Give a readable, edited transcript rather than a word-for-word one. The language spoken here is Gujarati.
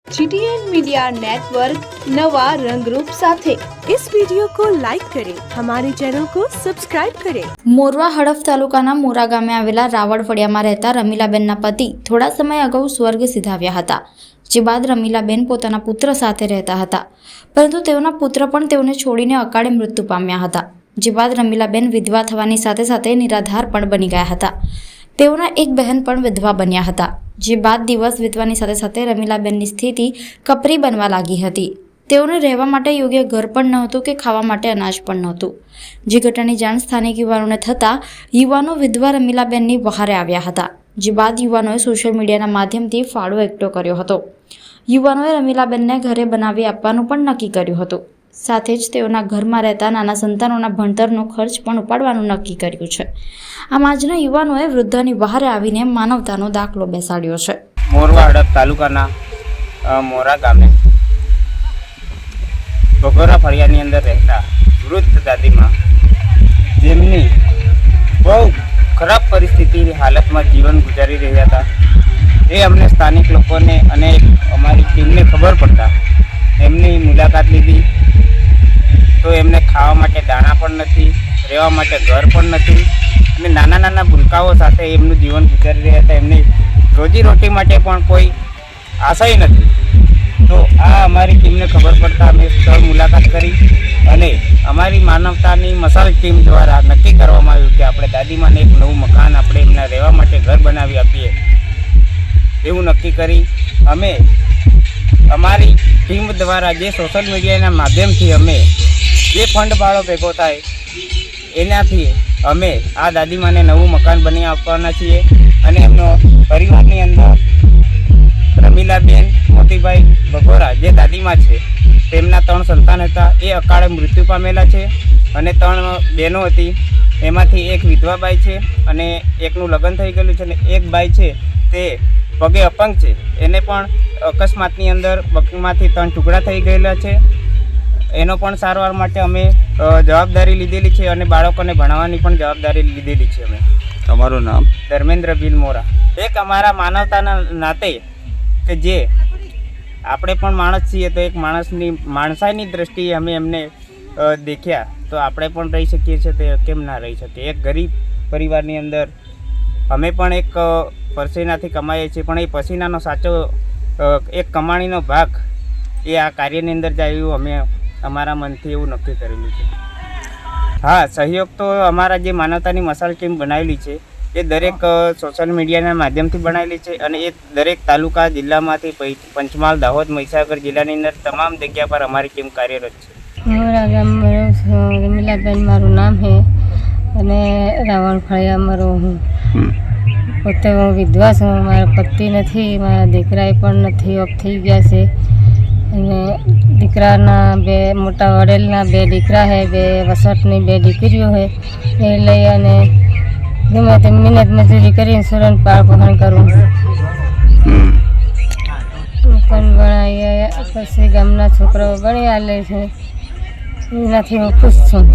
GTN मीडिया नेटवर्क नवा रंग रूप साथे। इस वीडियो को लाइक करें, हमारे चैनल को सब्सक्राइब करें। મોરવા હડફ તાલુકાના મોરા ગામે આવેલા રાવળફળિયામાં રહેતા રમીલાબેનના પતિ થોડા સમય અગાઉ સ્વર્ગ સિધાવ્યા હતા, જે બાદ રમીલાબેન પોતાના પુત્ર સાથે રહેતા હતા, પરંતુ તેઓના પુત્ર પણ તેઓને છોડીને અકાળે મૃત્યુ પામ્યા હતા, જે બાદ રમીલાબેન વિધવા થવાની સાથે સાથે નિરાધાર પણ બની ગયા હતા। તેઓના એક બહેન પણ વિધવા બન્યા હતા, જે બાદ દિવસ વીતવાની સાથે સાથે રમીલાબેનની સ્થિતિ કપરી બનવા લાગી હતી। તેઓને રહેવા માટે યોગ્ય ઘર પણ નહોતું કે ખાવા માટે અનાજ પણ નહોતું, જે ઘટનાની જાણ સ્થાનિક યુવાનોને થતાં યુવાનો વિધવા રમીલાબેનની વહારે આવ્યા હતા, જે બાદ યુવાનોએ સોશિયલ મીડિયાના માધ્યમથી ફાળો એકઠો કર્યો હતો। યુવાનોએ રમીલાબેનને ઘરે બનાવી આપવાનું પણ નક્કી કર્યું હતું, સાથે જ તેઓના ઘરમાં રહેતા નાના સંતાનોના ભણતરનો ખર્ચ પણ ઉપાડવાનું નક્કી કર્યું છે। આમ આજના યુવાનોએ વૃદ્ધની વહારે આવીને માનવતાનો દાખલો બેસાડ્યો છે। મોરવા હડફ તાલુકાના મોરા ગામે બગોરા ફળિયાની અંદર રહેતા વૃદ્ધ દાદીમાં, જેમની બહુ ખરાબ પરિસ્થિતિ હાલતમાં જીવન ગુજારી રહ્યા હતા, એ અમને સ્થાનિક લોકોને અને અમારી ટીમને ખબર પડતા એમની મુલાકાત લીધી, તો એમને ખાવા માટે દાણા પણ નથી, રહેવા માટે ઘર પણ નથી અને નાના નાના ભૂલકાઓ સાથે એમનું જીવન ગુજારી રહ્યા હતા। એમની રોજીરોટી માટે પણ કોઈ આશય નથી। તો આ અમારી ટીમને ખબર પડતા અમે સ્થળ મુલાકાત કરી અને અમારી માનવતાની મસાલ ટીમ દ્વારા નક્કી કરવામાં આવ્યું કે આપણે દાદીમાને એક નવું મકાન આપણે એમના રહેવા માટે ઘર બનાવી આપીએ, એવું નક્કી કરી અમે અમારી ટીમ દ્વારા જે સોશિયલ મીડિયાના માધ્યમથી અમે જે ફંડ ભાળો ભેગો થાય એનાથી અમે આ દાદીમાને નવું મકાન બની આપવાના છીએ અને એમનો પરિવારની અંદર રમીલાબેન મોતીભાઈ બગોરા જે દાદીમા છે, તેમના 3 સંતાન હતા, એ અકાળે મૃત્યુ પામેલા છે અને 3 બહેનો હતી, એમાંથી એક વિધવા બાઈ છે અને એકનું લગ્ન થઈ ગયેલું છે અને એક બાઈ છે તે પગે અપંગ છે, એને પણ અકસ્માતની અંદર પગમાંથી 3 ટુકડા થઈ ગયેલા છે। એનો પણ સારવાર માટે અમે જવાબદારી લીધેલી છે અને બાળકોને ભણાવવાની પણ જવાબદારી લીધેલી છે અમે। તમારું નામ? ધર્મેન્દ્ર ભીલ મોરા। એક અમારા માનવતાના નાતે કે જે આપણે પણ માણસ છીએ, તો એક માણસાઈની દ્રષ્ટિએ અમે એમને દેખ્યા, તો આપણે પણ રહી શકીએ છીએ, તો કેમ ના રહી શકીએ। એક ગરીબ પરિવારની અંદર અમે પણ એક પસીનાથી કમાઈએ છીએ, પણ એ પસીનાનો સાચો એક કમાણીનો ભાગ એ આ કાર્યની અંદર જાય એવું અમે અમારા મનથી એવું નક્કી કરેલું છે। હા, સહયોગ તો અમારા જે માનવતાની મસાલ ટીમ બનાવેલી છે એ દરેક સોશિયલ મીડિયાના માધ્યમથી બનાવેલી છે અને એ દરેક તાલુકા જિલ્લામાંથી પંચમહાલ, દાહોદ, મહીસાગર જિલ્લાની અંદર તમામ જગ્યા પર અમારી ટીમ કાર્યરત છે। મોરા ગામ રમીલાબેન મારું નામ છે અને રાવળફળિયા મારું હું પોતે હું વિધવા છું, મારા પતિ નથી, મારા દીકરાએ પણ નથી, ઓફ થઈ ગયા છે અને દીકરાના 2 મોટા વડેલના 2 દીકરા છે, 2 વસતની 2 દીકરીઓ છે, એ લઈ અને ગમે તે મહેનત મજૂરી કરીને સુરન પાળ પહોંચ કરું, મકાન બનાવીએ, પછી ગામના છોકરાઓ ભણી આલે છે, એનાથી હું ખુશ છું।